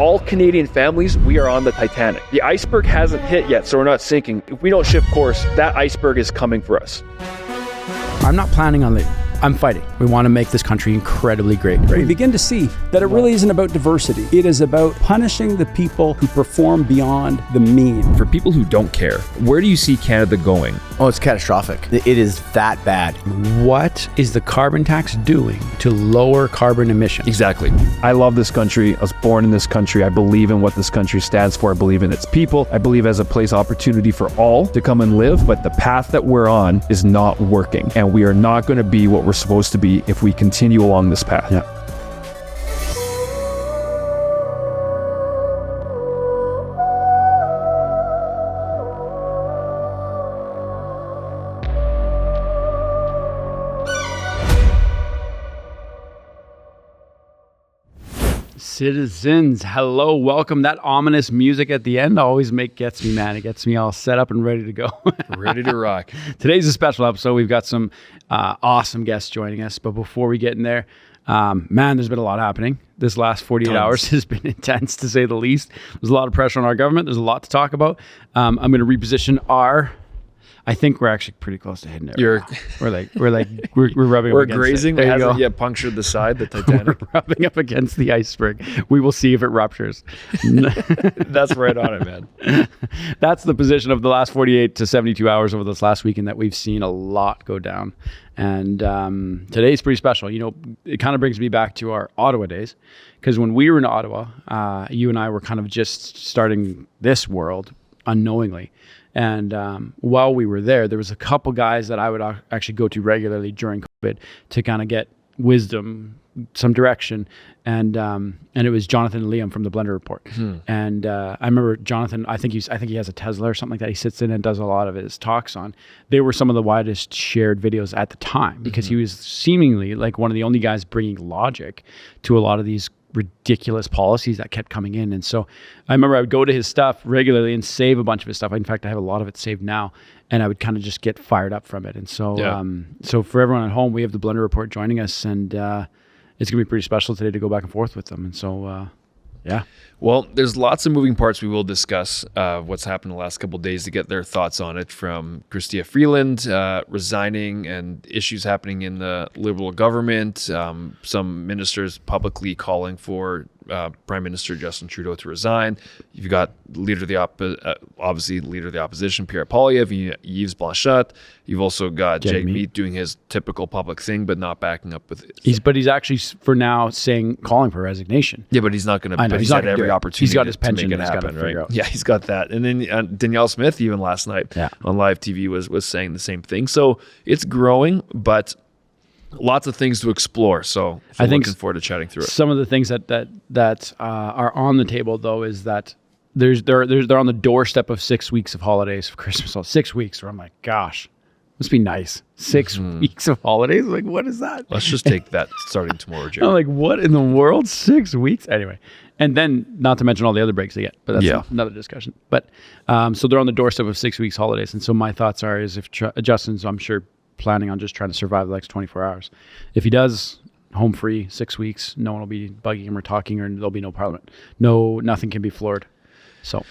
all Canadian families, we are on the Titanic. The iceberg hasn't hit yet, so we're not sinking. If we don't shift course, that iceberg is coming for us. I'm not planning on leaving. I'm fighting. We want to make this country incredibly great. We begin to see that it really isn't about diversity. It is about punishing the people who perform beyond the mean. For people who don't care, where do you see Canada going? Oh, it's catastrophic. It is that bad. What is the carbon tax doing to lower carbon emissions? Exactly. I love this country. I was born in this country. I believe in what this country stands for. I believe in its people. I believe as a place opportunity for all to come and live, but the path that we're on is not working. And we are not going to be what we're supposed to be if we continue along this path. Yeah. Citizens, hello, welcome. That ominous music at the end always gets me, man. It gets me all set up and ready to go. Ready to rock. Today's a special episode. We've got some awesome guests joining us. But before we get in there, man, there's been a lot happening. This last 48 hours has been intense, to say the least. There's a lot of pressure on our government. There's a lot to talk about. I'm going to reposition I think we're actually pretty close to hitting it. We're rubbing We're up against grazing. it. There you go. Hasn't yet punctured the side, the Titanic. We're rubbing up against the iceberg. We will see if it ruptures. That's right on it, man. That's the position of the last 48 to 72 hours over this last weekend that we've seen a lot go down. And today's pretty special. You know, it kind of brings me back to our Ottawa days, because when we were in Ottawa, you and I were kind of just starting this world unknowingly. And while we were there was a couple guys that I would actually go to regularly during COVID to kind of get wisdom, some direction. And it was Jonathan and Liam from the Blendr.Report. And I remember Jonathan, I think he has a Tesla or something like that. He sits in and does a lot of his talks on. They were some of the widest shared videos at the time, because he was seemingly like one of the only guys bringing logic to a lot of these ridiculous policies that kept coming in. And so I remember I would go to his stuff regularly and save a bunch of his stuff. In fact, I have a lot of it saved now, and I would kind of just get fired up from it. And so, so for everyone at home, we have the Blendr.Report joining us, and it's gonna be pretty special today to go back and forth with them. And so, yeah. Well, there's lots of moving parts we will discuss what's happened the last couple of days to get their thoughts on it, from Chrystia Freeland resigning and issues happening in the Liberal government, some ministers publicly calling for Prime Minister Justin Trudeau to resign. You've got obviously leader of the opposition, Pierre Poilievre, Yves Blanchette. You've also got Jake Meat doing his typical public thing, but not backing up with it. He's actually for now calling for resignation. Yeah, but he's not going to. He's got every opportunity. He's got his pension to make it happen, right? Out. Yeah, he's got that. And then Danielle Smith, even last night on live TV, was saying the same thing. So it's growing, but lots of things to explore. So I think looking forward to chatting through it. Some of the things that are on the table, though, is that they're on the doorstep of 6 weeks of holidays for Christmas. So 6 weeks, where I'm like, gosh, must be nice. 6 weeks of holidays? Like, what is that? Let's just take that starting tomorrow, Joe. I'm like, what in the world? 6 weeks? Anyway. And then, not to mention all the other breaks they get, but that's another discussion. But so they're on the doorstep of 6 weeks holidays. And so my thoughts are, is if Justin's, I'm sure, planning on just trying to survive the next 24 hours. If he does, home free, 6 weeks, no one will be bugging him or talking, or there'll be no parliament. Nothing can be floored. So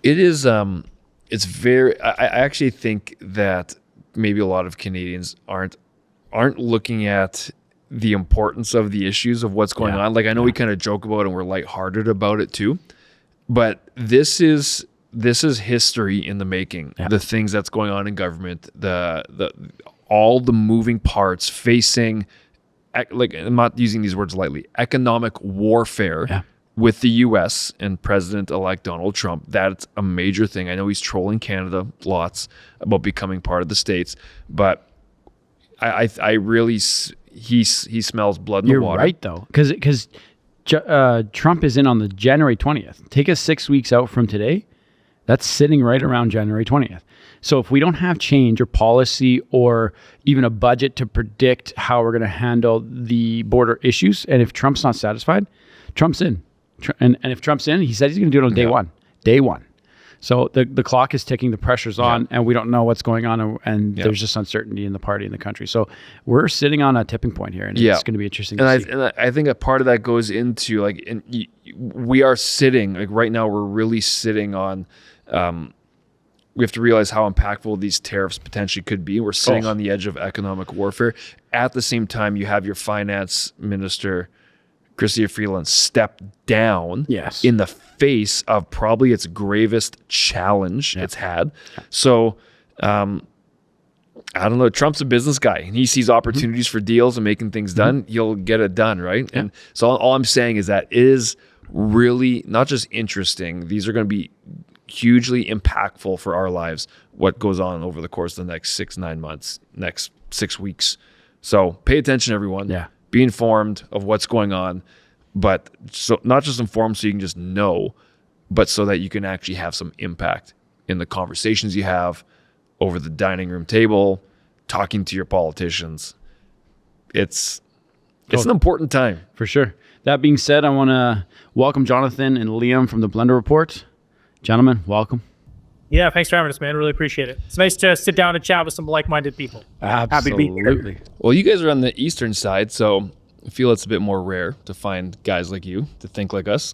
it is, it's very, I actually think that maybe a lot of Canadians aren't looking at the importance of the issues of what's going on. Like, I know we kind of joke about it and we're lighthearted about it too, but this is history in the making. The things that's going on in government, all the moving parts facing, like, I'm not using these words lightly, economic warfare with the U.S. and President-elect Donald Trump. That's a major thing. I know he's trolling Canada lots about becoming part of the States, but I really, he smells blood in the water. You're right, though, because Trump is in on the January 20th. Take us 6 weeks out from today. That's sitting right around January 20th. So if we don't have change or policy or even a budget to predict how we're going to handle the border issues, and if Trump's not satisfied, Trump's in. And if Trump's in, he said he's going to do it on day one. So the clock is ticking, the pressure's on, and we don't know what's going on, and there's just uncertainty in the party, in the country. So we're sitting on a tipping point here, and it's going to be interesting to see. And I think a part of that goes into, like, we are sitting, like right now, we're really sitting on, we have to realize how impactful these tariffs potentially could be. We're sitting on the edge of economic warfare. At the same time, you have your finance minister, Chrystia Freeland, step down in the face of probably its gravest challenge it's had. So, I don't know. Trump's a business guy, and he sees opportunities for deals and making things done. He'll get it done, right? And so all I'm saying is that is really not just interesting. These are going to be hugely impactful for our lives, what goes on over the course of the next 6-9 months, next 6 weeks. So pay attention, everyone. Yeah. Be informed of what's going on, but so not just informed so you can just know, but so that you can actually have some impact in the conversations you have over the dining room table, talking to your politicians. It's an important time. For sure. That being said, I want to welcome Jonathan and Liam from the Blendr.Report. Gentlemen, welcome. Yeah, thanks for having us, man. Really appreciate it. It's nice to sit down and chat with some like-minded people. Absolutely. Happy to be here. Well, you guys are on the eastern side, so I feel it's a bit more rare to find guys like you to think like us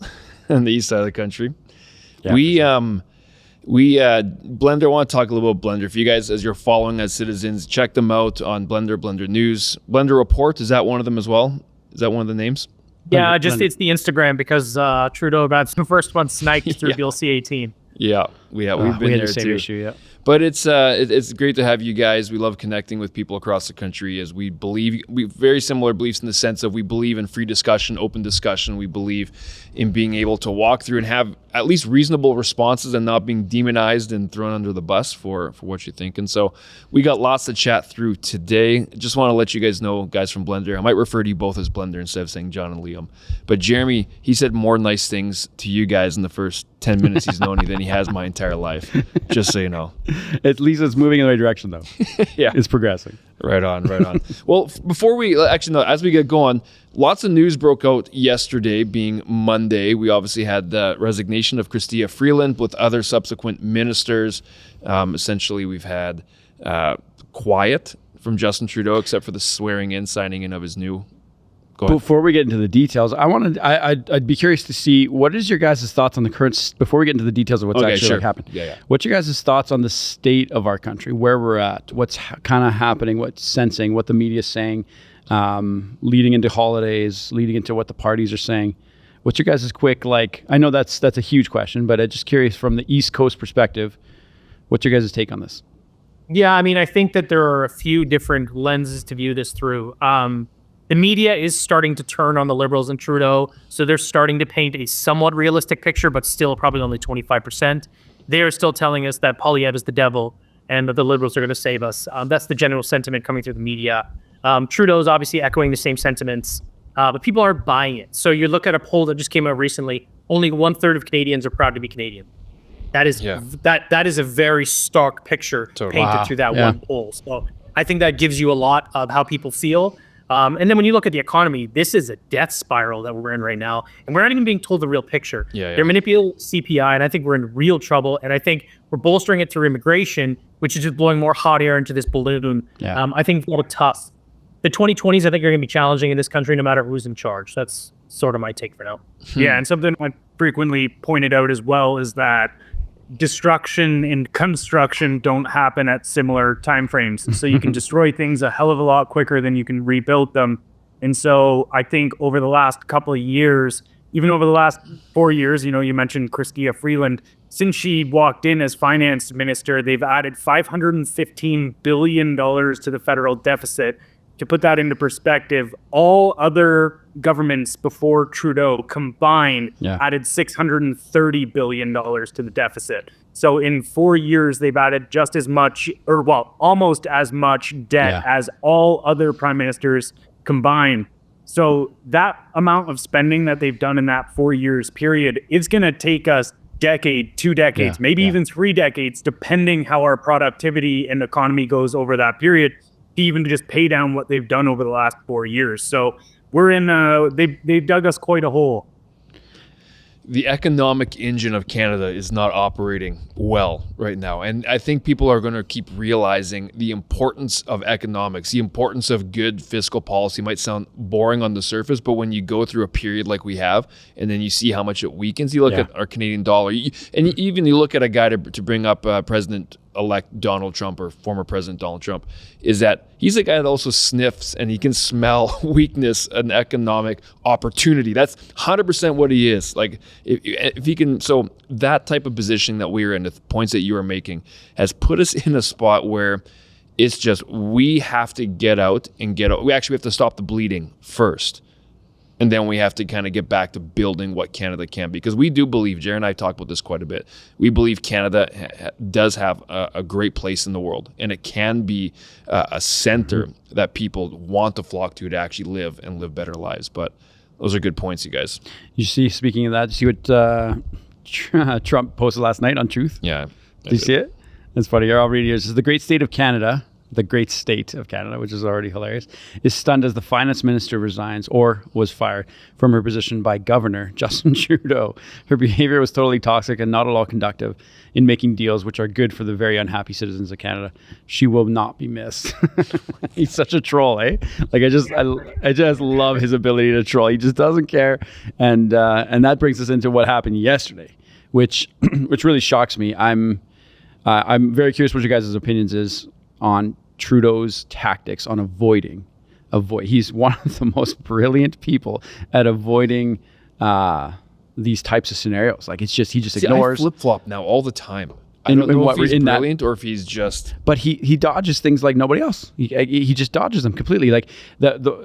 on the east side of the country. Yeah, we Blendr, I want to talk a little about Blendr. For you guys, as you're following as citizens, check them out on Blendr, Blendr News. Blendr.Report, is that one of them as well? Is that one of the names? Yeah, it's the Instagram because Trudeau got the first one sniped through Bill C-18. Yeah, we've been there the same too. issue, yeah. But it's great to have you guys. We love connecting with people across the country as we have very similar beliefs in the sense of we believe in free discussion, open discussion. We believe in being able to walk through and have at least reasonable responses and not being demonized and thrown under the bus for what you think. And so we got lots to chat through today. Just want to let you guys know, guys from Blendr, I might refer to you both as Blendr instead of saying John and Liam. But Jeremy, he said more nice things to you guys in the first 10 minutes he's known you than he has my entire life. Just so you know. At least it's moving in the right direction, though. Yeah. It's progressing. Right on. Well, before we as we get going, lots of news broke out yesterday, being Monday. We obviously had the resignation of Chrystia Freeland with other subsequent ministers. Essentially, we've had quiet from Justin Trudeau, except for the swearing in, signing in of his new. Go ahead. Before we get into the details, I'd be curious to see what is your guys' thoughts on the current. Before we get into the details of what's actually happened, what's your guys' thoughts on the state of our country, where we're at, what's kind of happening, what's sensing, what the media is saying, leading into holidays, leading into what the parties are saying. What's your guys' quick I know that's a huge question, but I'm just curious from the East Coast perspective, what's your guys' take on this? Yeah, I mean, I think that there are a few different lenses to view this through. The media is starting to turn on the Liberals and Trudeau, so they're starting to paint a somewhat realistic picture, but still probably only 25%. They are still telling us that Poilievre is the devil and that the Liberals are going to save us. That's the general sentiment coming through the media. Trudeau is obviously echoing the same sentiments, but people aren't buying it. So you look at a poll that just came out recently, only 1/3 of Canadians are proud to be Canadian. That is that is a very stark picture painted through that one poll. So I think that gives you a lot of how people feel. And then when you look at the economy, this is a death spiral that we're in right now. And we're not even being told the real picture. They're manipulating CPI, and I think we're in real trouble. And I think we're bolstering it through immigration, which is just blowing more hot air into this balloon. I think it's a little tough. The 2020s, I think, are going to be challenging in this country no matter who's in charge. That's sort of my take for now. Yeah, and something I frequently pointed out as well is that destruction and construction don't happen at similar timeframes. So you can destroy things a hell of a lot quicker than you can rebuild them. And so I think over the last couple of years, even over the last 4 years, you mentioned Chrystia Freeland, since she walked in as finance minister, they've added $515 billion to the federal deficit. To put that into perspective, all other governments before Trudeau combined added $630 billion to the deficit. So in 4 years, they've added just as much, almost as much debt as all other prime ministers combined. So that amount of spending that they've done in that 4 years period, it's going to take us decade, 2 decades, maybe even 3 decades, depending how our productivity and economy goes over that period, to even just pay down what they've done over the last 4 years. So we're in, they've dug us quite a hole. the economic engine of Canada is not operating well right now. And I think people are going to keep realizing the importance of economics, the importance of good fiscal policy. Might sound boring on the surface, but when you go through a period like we have, and then you see how much it weakens, you look at our Canadian dollar, and even you look at a guy to bring up President-elect Donald Trump, or former President Donald Trump, is that he's a guy that also sniffs and he can smell weakness and economic opportunity. That's 100% what he is. Like, if he can, so that type of positioning that we're in, the points that you are making, has put us in a spot where it's just, we have to get out. We actually have to stop the bleeding first. And then we have to kind of get back to building what Canada can be. Because we do believe, Jared and I talked about this quite a bit, we believe Canada does have a great place in the world. And it can be a center that people want to flock to actually live and live better lives. But those are good points, you guys. You see, speaking of that, you see what Trump posted last night on Truth? Yeah. Did you see it? It's funny. I'll read it. It says, the great state of Canada, which is already hilarious, is stunned as the finance minister resigns or was fired from her position by Governor Justin Trudeau. Her behavior was totally toxic and not at all conductive in making deals which are good for the very unhappy citizens of Canada. She will not be missed. He's such a troll, eh? Like, I just love his ability to troll. He just doesn't care. And that brings us into what happened yesterday, which really shocks me. I'm very curious what your guys' opinions is on Trudeau's tactics on avoiding. He's one of the most brilliant people at avoiding these types of scenarios. Like, it's just, he just ignores. I flip-flop now all the time. I don't know if he's brilliant or if he's just... But he dodges things like nobody else. He just dodges them completely. Like,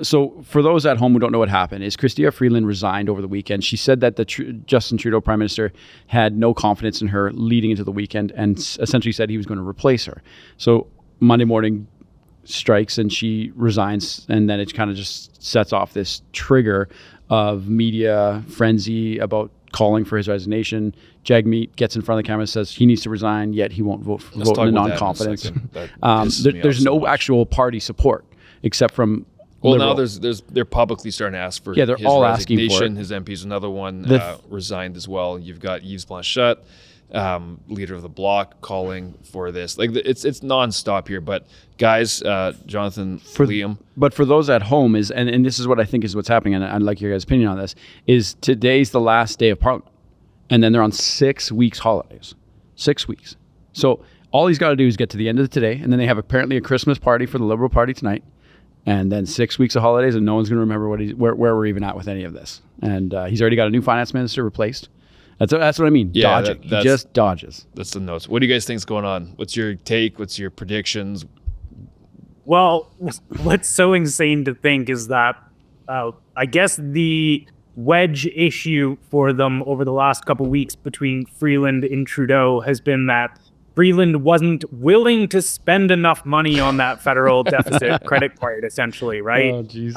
so for those at home who don't know what happened, is Chrystia Freeland resigned over the weekend. She said that the Justin Trudeau Prime Minister had no confidence in her leading into the weekend, and essentially said he was going to replace her. So Monday morning strikes and she resigns, and then it kind of just sets off this trigger of media frenzy about calling for his resignation. Jagmeet gets in front of the camera and says he needs to resign, yet he won't vote in the non-confidence. There's no actual party support except from Liberal. Now they're publicly starting to ask for they're his all resignation. asking for it. His MP's another one resigned as well. You've got Yves Blanchet, leader of the Bloc, calling for this. Like, it's nonstop here. But guys, Jonathan, Liam. But for those at home, and this is what I think is what's happening, and I'd like your guys' opinion on this, is today's the last day of Parliament. And then they're on 6 weeks holidays. 6 weeks. So all he's got to do is get to the end of today, and then they have apparently a Christmas party for the Liberal Party tonight, and then 6 weeks of holidays, and no one's going to remember where we're even at with any of this. And he's already got a new finance minister replaced. That's what I mean. Yeah, dodging. He just dodges. That's the notes. What do you guys think is going on? What's your take? What's your predictions? Well, what's so insane to think is that I guess the wedge issue for them over the last couple of weeks between Freeland and Trudeau has been that Freeland wasn't willing to spend enough money on that federal deficit credit card, essentially, right? Oh, geez.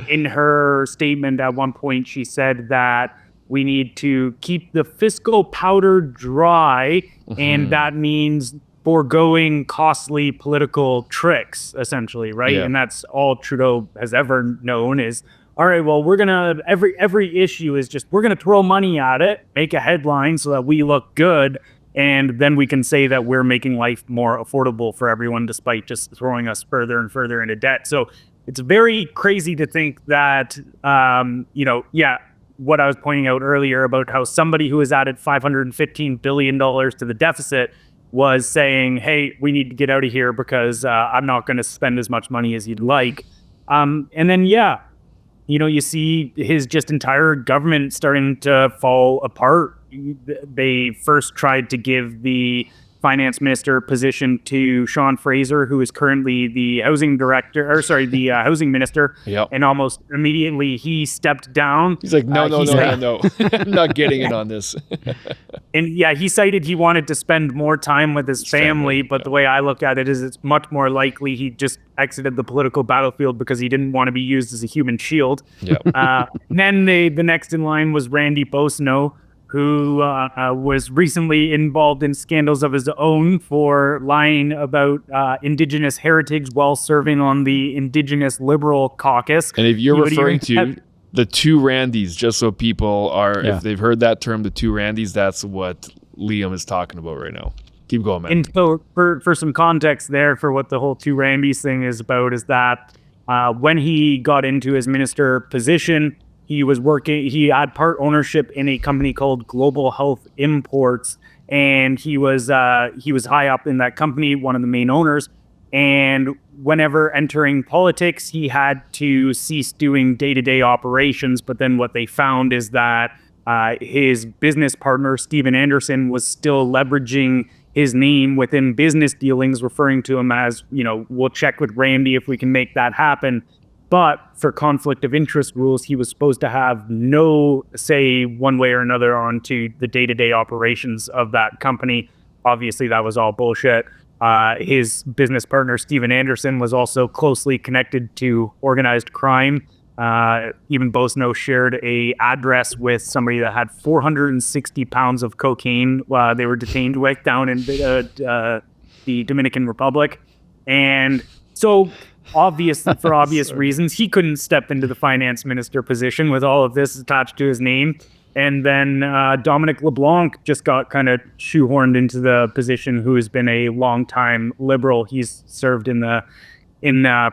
In her statement at one point, she said that we need to keep the fiscal powder dry, and that means foregoing costly political tricks, essentially, right? Yeah. And that's all Trudeau has ever known is, all right, well, we're gonna every issue is just we're gonna throw money at it, make a headline so that we look good, and then we can say that we're making life more affordable for everyone, despite just throwing us further and further into debt. So it's very crazy to think that, what I was pointing out earlier about how somebody who has added $515 billion to the deficit was saying, hey, we need to get out of here because I'm not going to spend as much money as you'd like. And then, you see his just entire government starting to fall apart. They first tried to give the finance minister position to Sean Fraser, who is currently the housing housing minister. Yep. And almost immediately he stepped down. He's like, no. I'm not getting in on this. And he cited he wanted to spend more time with his family, but the way I look at it is it's much more likely he just exited the political battlefield because he didn't want to be used as a human shield. Yep. Then the next in line was Randy Boissonnault, who was recently involved in scandals of his own for lying about Indigenous heritage while serving on the Indigenous Liberal Caucus. And if you're referring to the two Randys, just so people are, Yeah. if they've heard that term, the two Randys, that's what Liam is talking about right now. Keep going, man. And so for some context there for what the whole two Randys thing is about is that when he got into his minister position, he had part ownership in a company called Global Health Imports, and he was high up in that company, one of the main owners. And whenever entering politics, he had to cease doing day-to-day operations. But then what they found is that his business partner, Steven Anderson, was still leveraging his name within business dealings, referring to him as, we'll check with Randy if we can make that happen. But for conflict of interest rules, he was supposed to have no say one way or another onto the day-to-day operations of that company. Obviously, that was all bullshit. His business partner, Steven Anderson, was also closely connected to organized crime. Even Bosno shared a address with somebody that had 460 pounds of cocaine they were detained with down in the Dominican Republic. And so, for obvious reasons, he couldn't step into the finance minister position with all of this attached to his name. And then Dominic LeBlanc just got kind of shoehorned into the position, who has been a longtime Liberal. He's served in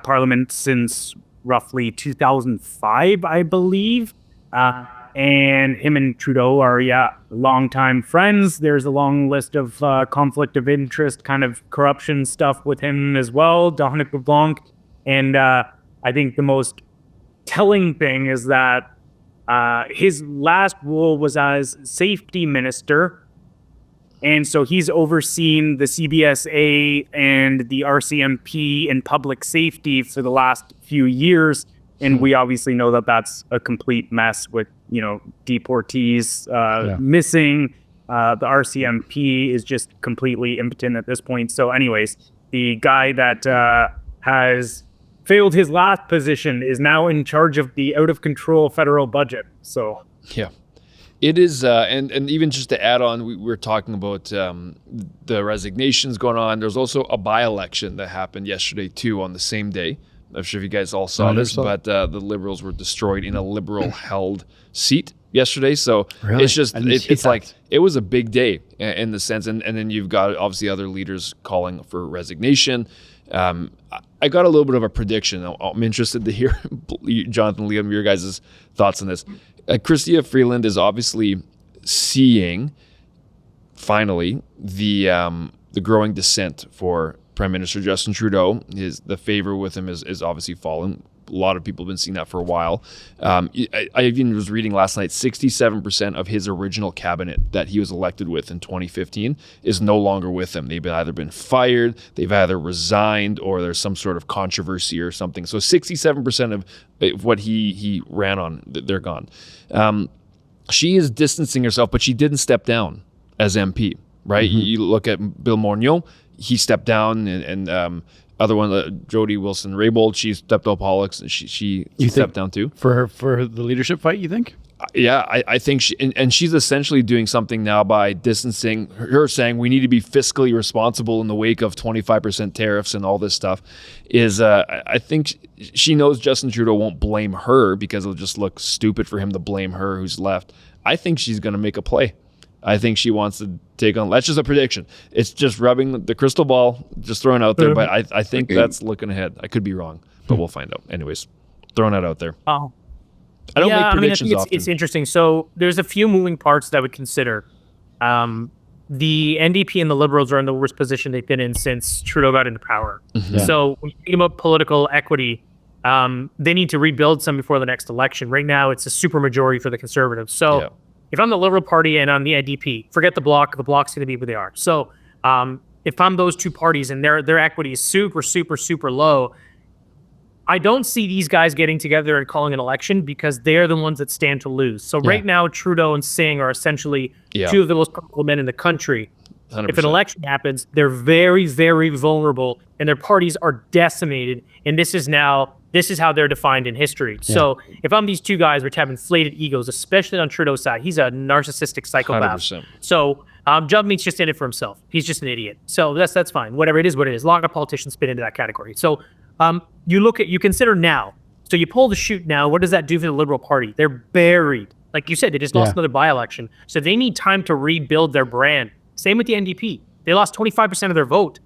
Parliament since roughly 2005, I believe. And him and Trudeau are, longtime friends. There's a long list of conflict of interest, kind of corruption stuff with him as well, Dominic LeBlanc. And I think the most telling thing is that his last role was as safety minister. And so he's overseen the CBSA and the RCMP in public safety for the last few years. And we obviously know that that's a complete mess with, deportees missing. The RCMP is just completely impotent at this point. So anyways, the guy that has failed his last position is now in charge of the out of control federal budget. So yeah, it is. And even just to add on, we were talking about the resignations going on. There's also a by-election that happened yesterday too, on the same day. I'm sure if you guys all saw this, but the Liberals were destroyed in a Liberal held seat yesterday. So Really? it's just, it's that. like, it was a big day in the sense. And then you've got obviously other leaders calling for resignation. I got a little bit of a prediction. I'm interested to hear, Jonathan, Liam, your guys' thoughts on this. Chrystia Freeland is obviously seeing, finally, the growing dissent for Prime Minister Justin Trudeau. The favor with him is obviously fallen. A lot of people have been seeing that for a while. I even was reading last night, 67% of his original cabinet that he was elected with in 2015 is no longer with him. They've either been fired, they've either resigned, or there's some sort of controversy or something. So 67% of what he ran on, they're gone. She is distancing herself, but she didn't step down as MP, right? Mm-hmm. You look at Bill Morneau, he stepped down, and other one, Jody Wilson-Raybould, she stepped out of politics, and she stepped down too. For the leadership fight, you think? Yeah, I think and she's essentially doing something now by distancing her, saying we need to be fiscally responsible in the wake of 25% tariffs and all this stuff. I think she knows Justin Trudeau won't blame her because it'll just look stupid for him to blame her who's left. I think she's going to make a play. I think she wants to take on. That's just a prediction. It's just rubbing the crystal ball, just throwing it out there. But I think that's looking ahead. I could be wrong, but we'll find out. Anyways, throwing it out there. Oh, I don't make predictions I think often. it's interesting. So there's a few moving parts that I would consider. The NDP and the Liberals are in the worst position they've been in since Trudeau got into power. Mm-hmm. So when you think about political equity, they need to rebuild some before the next election. Right now, it's a supermajority for the Conservatives. So if I'm the Liberal Party and I'm the NDP, forget the Bloc. The Bloc's going to be what they are. So if I'm those two parties and their equity is super, super, super low, I don't see these guys getting together and calling an election because they're the ones that stand to lose. So right now, Trudeau and Singh are essentially two of the most powerful men in the country. 100%. If an election happens, they're very, very vulnerable and their parties are decimated. And this is how they're defined in history. Yeah. So if I'm these two guys which have inflated egos, especially on Trudeau's side, he's a narcissistic psychopath. 100%. So Jagmeet's just in it for himself. He's just an idiot. So that's fine. Whatever it is, what it is. A lot of politicians fit into that category. So you consider now, So you pull the chute now. What does that do for the Liberal Party? They're buried. Like you said, they just lost another by-election. So they need time to rebuild their brand. Same with the NDP. They lost 25% of their vote.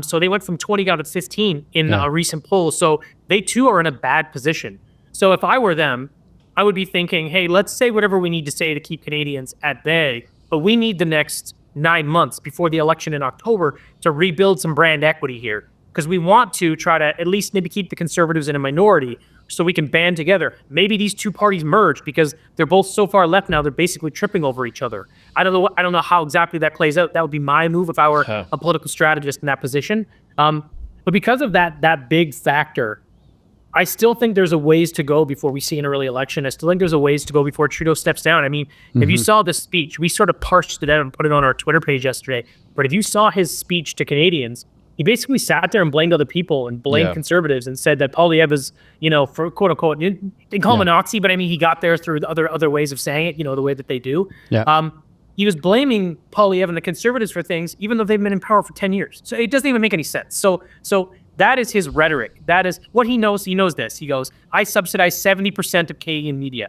So they went from 20 down to 15 in a recent poll. So they too are in a bad position. So if I were them, I would be thinking, hey, let's say whatever we need to say to keep Canadians at bay, but we need the next 9 months before the election in October to rebuild some brand equity here. Because we want to try to at least maybe keep the Conservatives in a minority so we can band together. Maybe these two parties merge because they're both so far left now, they're basically tripping over each other. I don't know how exactly that plays out. That would be my move if I were a political strategist in that position. But because of that big factor, I still think there's a ways to go before we see an early election. I still think there's a ways to go before Trudeau steps down. I mean, if you saw this speech, we sort of parsed it out and put it on our Twitter page yesterday. But if you saw his speech to Canadians, he basically sat there and blamed other people and blamed Conservatives and said that Poilievre is, for quote unquote, they call him a Nazi, but I mean, he got there through other ways of saying it, the way that they do. Yeah. He was blaming Poilievre and the Conservatives for things, even though they've been in power for 10 years. So it doesn't even make any sense. So that is his rhetoric. That is what he knows. He knows this. He goes, I subsidize 70% of Canadian media.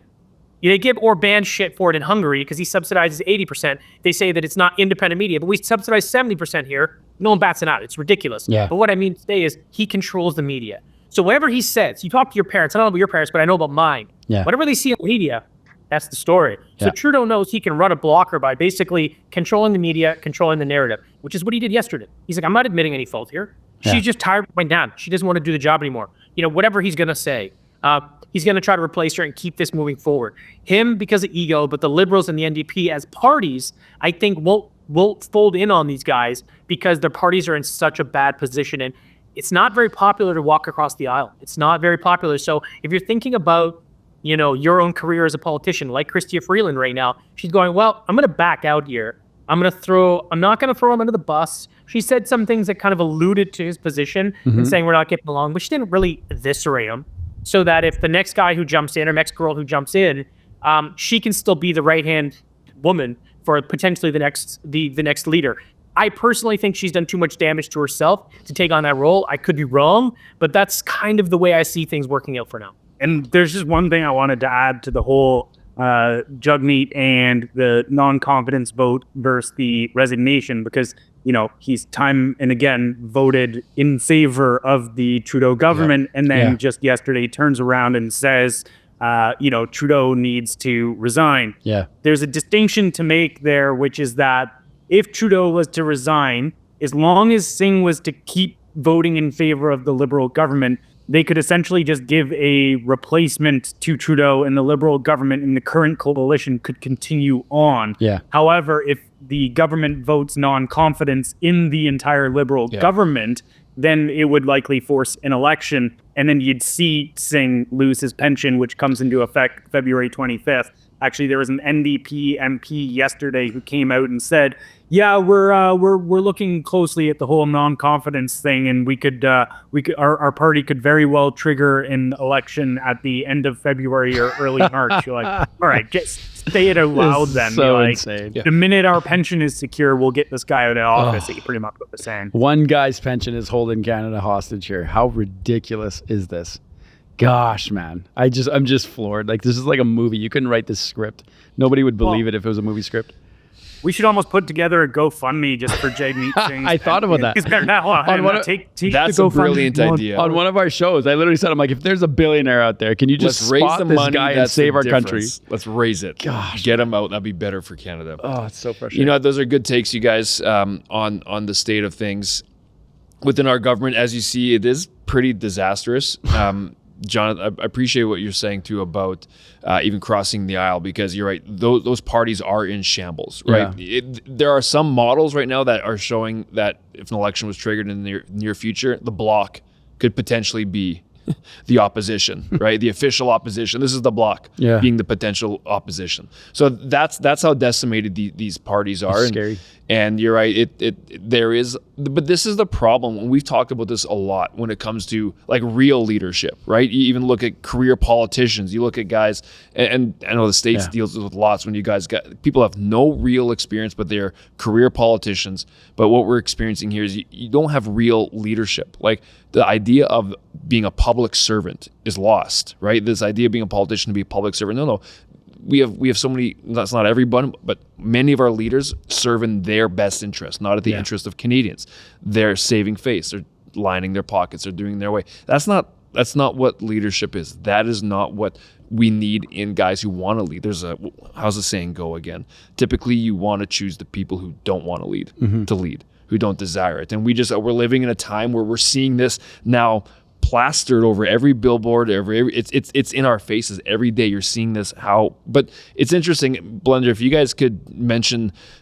They give Orbán shit for it in Hungary because he subsidizes 80%. They say that it's not independent media, but we subsidize 70% here. No one bats it out. It's ridiculous. Yeah. But what I mean to say is he controls the media. So whatever he says, you talk to your parents. I don't know about your parents, but I know about mine. Yeah. Whatever they see in the media, that's the story. So Trudeau knows he can run a blocker by basically controlling the media, controlling the narrative, which is what he did yesterday. He's like, I'm not admitting any fault here. She's just tired of going down. She doesn't want to do the job anymore. Whatever he's going to say, he's going to try to replace her and keep this moving forward. Him because of ego, but the Liberals and the NDP as parties, I think won't fold in on these guys because their parties are in such a bad position. And it's not very popular to walk across the aisle. It's not very popular. So if you're thinking about, your own career as a politician, like Chrystia Freeland right now, she's going, well, I'm going to back out here. I'm not going to throw him under the bus. She said some things that kind of alluded to his position and saying we're not getting along, but she didn't really eviscerate him. So that if the next guy who jumps in or next girl who jumps in, she can still be the right-hand woman for potentially the next leader. I personally think she's done too much damage to herself to take on that role. I could be wrong, but that's kind of the way I see things working out for now. And there's just one thing I wanted to add to the whole Jugmeat and the non-confidence vote versus the resignation, because he's time and again voted in favor of the Trudeau government, and then just yesterday turns around and says, Trudeau needs to resign. Yeah, there's a distinction to make there, which is that if Trudeau was to resign, as long as Singh was to keep voting in favor of the Liberal government, they could essentially just give a replacement to Trudeau, and the Liberal government in the current coalition could continue on. Yeah. However, if the government votes non-confidence in the entire Liberal government, then it would likely force an election, and then you'd see Singh lose his pension, which comes into effect February 25th. Actually, there was an NDP MP yesterday who came out and said, "Yeah, we're looking closely at the whole non-confidence thing, and our party could very well trigger an election at the end of February or early March." You're like, all right, just say it out loud then. So like, insane. The minute our pension is secure, we'll get this guy out of office. He pretty much what they're saying. One guy's pension is holding Canada hostage here. How ridiculous is this? Gosh, man, I'm just floored. Like, this is like a movie. You couldn't write this script. Nobody would believe it if it was a movie script. We should almost put together a GoFundMe just for Jagmeet Singh. I thought about that. That's a brilliant idea. On one of our shows, I literally said, I'm like, if there's a billionaire out there, can you just raise spot the this money guy and save our country? Let's raise it. Gosh, get him out. That'd be better for Canada. Oh, it's so frustrating. Those are good takes, you guys, on the state of things within our government. As you see, it is pretty disastrous. John, I appreciate what you're saying too about even crossing the aisle, because you're right. Those parties are in shambles, right? Yeah. There are some models right now that are showing that if an election was triggered in the near future, the Bloc could potentially be the opposition, right? The official opposition. This is the Bloc being the potential opposition. So that's how decimated these parties are. It's scary. And you're right. There is, but this is the problem. And we've talked about this a lot when it comes to like real leadership, right? You even look at career politicians. You look at guys, and I know the States deals with lots when you guys got people have no real experience, but they're career politicians. But what we're experiencing here is you don't have real leadership. Like the idea of being a public servant is lost, right? This idea of being a politician to be a public servant. No. We have so many, that's not everyone, but many of our leaders serve in their best interest, not at the interest of Canadians. They're saving face, they're lining their pockets, they're doing their way. That's not what leadership is. That is not what we need in guys who want to lead. How's the saying go again? Typically you want to choose the people who don't want to lead, who don't desire it. And we're living in a time where we're seeing this now plastered over every billboard, it's in our faces every day. You're seeing this but it's interesting, Blendr, if you guys could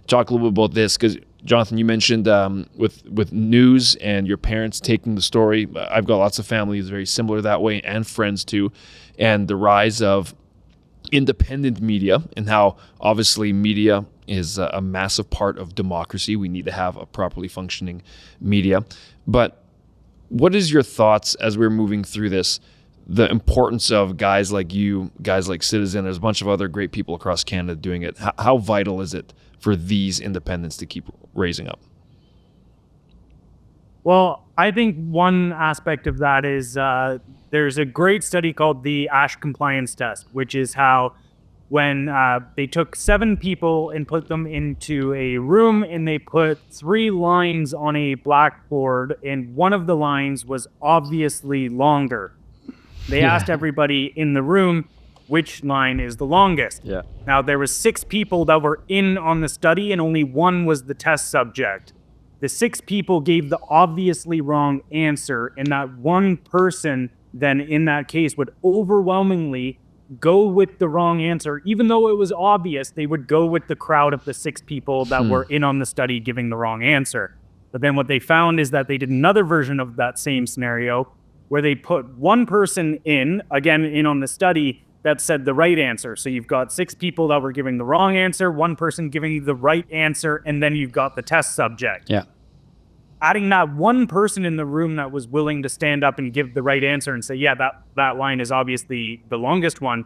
talk a little bit about this, because Jonathan, you mentioned with news and your parents taking the story. I've got lots of families very similar that way, and friends too, and the rise of independent media and how obviously media is a massive part of democracy. We need to have a properly functioning media. But what is your thoughts as we're moving through this, the importance of guys like you, guys like CTZN, there's a bunch of other great people across Canada doing it. How vital is it for these independents to keep raising up? Well, I think one aspect of that is there's a great study called the Ash Compliance Test, which is how when they took 7 people and put them into a room and they put 3 lines on a blackboard, and one of the lines was obviously longer. They asked everybody in the room which line is the longest. Yeah. Now, there was 6 people that were in on the study and only 1 was the test subject. The 6 people gave the obviously wrong answer, and that one person then in that case would overwhelmingly go with the wrong answer. Even though it was obvious, they would go with the crowd of the 6 people that were in on the study giving the wrong answer. But then what they found is that they did another version of that same scenario where they put one person in on the study that said the right answer. So you've got 6 people that were giving the wrong answer, one person giving the right answer, and then you've got the test subject. Yeah. Adding that one person in the room that was willing to stand up and give the right answer and say, yeah, that line is obviously the longest one,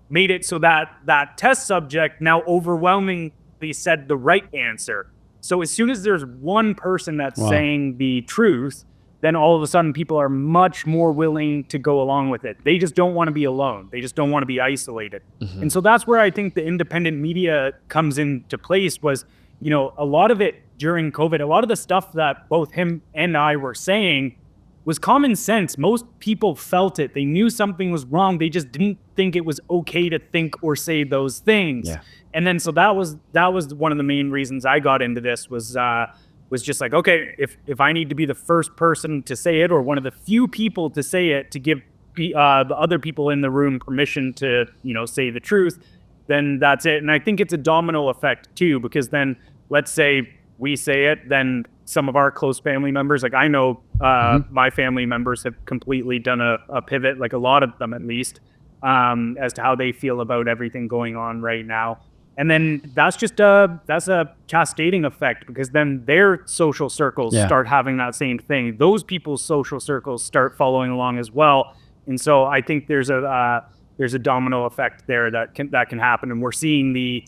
made it so that that test subject now overwhelmingly said the right answer. So as soon as there's one person that's saying the truth, then all of a sudden people are much more willing to go along with it. They just don't want to be alone. They just don't want to be isolated. Mm-hmm. And so that's where I think the independent media comes into place was, a lot of it during COVID, a lot of the stuff that both him and I were saying was common sense. Most people felt it. They knew something was wrong. They just didn't think it was okay to think or say those things. Yeah. And then so that was one of the main reasons I got into this was just like, okay, if I need to be the first person to say it or one of the few people to say it to give the other people in the room permission to, say the truth, then that's it. And I think it's a domino effect too, because then let's say we say it, then some of our close family members, like I know my family members have completely done a pivot, like a lot of them at least, as to how they feel about everything going on right now. And then that's a cascading effect, because then their social circles start having that same thing. Those people's social circles start following along as well. And so I think there's a domino effect there that can happen, and we're seeing the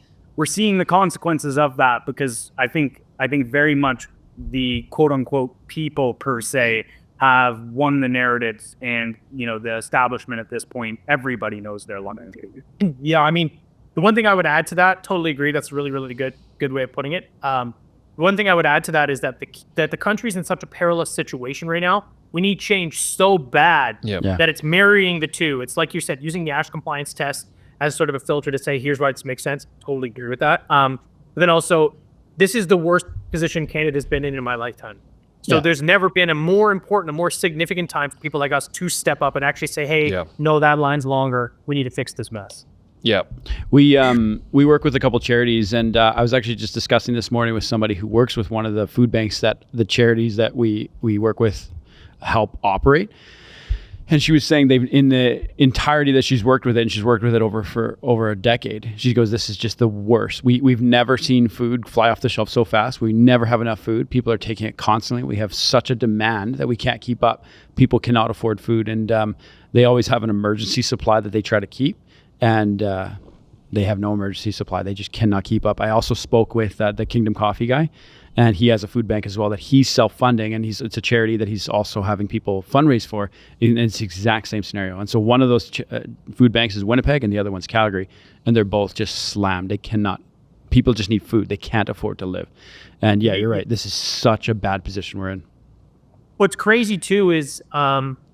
consequences of that, because I think very much the quote unquote people per se have won the narratives, and the establishment at this point, everybody knows their line. Yeah, I mean, the one thing I would add to that, totally agree. That's a really, really good way of putting it. The one thing I would add to that is that the country's in such a perilous situation right now. We need change so bad that it's marrying the two. It's like you said, using the Ash Compliance Test as sort of a filter to say, here's why it makes sense. Totally agree with that. But then also, this is the worst position Canada's been in my lifetime. So there's never been a more important, a more significant time for people like us to step up and actually say, hey, no, that line's longer. We need to fix this mess. Yeah, we work with a couple charities, and I was actually just discussing this morning with somebody who works with one of the food banks that the charities that we work with help operate. And she was saying they've, in the entirety that she's worked with it, and she's worked with it for over a decade, she goes, this is just the worst. We've never seen food fly off the shelf so fast. We never have enough food. People are taking it constantly. We have such a demand that we can't keep up. People cannot afford food, and they always have an emergency supply that they try to keep. And They have no emergency supply. They just cannot keep up. I also spoke with the Kingdom Coffee guy, and he has a food bank as well that he's self-funding, and it's a charity that he's also having people fundraise for. And it's the exact same scenario. And so one of those food banks is Winnipeg, and the other one's Calgary, and they're both just slammed. They cannot. People just need food. They can't afford to live. And yeah, you're right. This is such a bad position we're in. What's crazy too is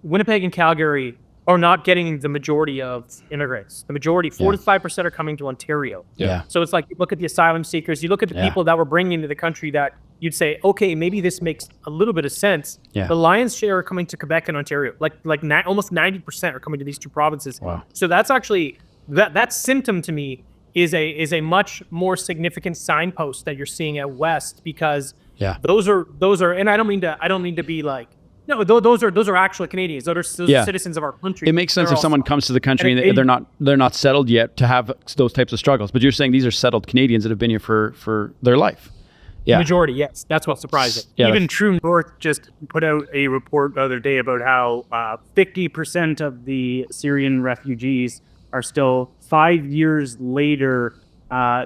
Winnipeg and Calgary are not getting the majority of immigrants. The majority, 4 to 5%, are coming to Ontario. Yeah. So it's like, you look at the asylum seekers, you look at the people that we're bringing into the country that you'd say, okay, maybe this makes a little bit of sense. Yeah. The lion's share are coming to Quebec and Ontario. Almost 90% are coming to these two provinces. Wow. So that's actually, that symptom to me is a much more significant signpost that you're seeing at West, because those are, and I don't mean to be like, no, those are actual Canadians. Those are citizens of our country. It makes sense if someone comes to the country and they're not settled yet to have those types of struggles. But you're saying these are settled Canadians that have been here for their life. Yeah. Majority, yes. That's what's surprising. Yeah, Even True North just put out a report the other day about how 50% of the Syrian refugees are still 5 years later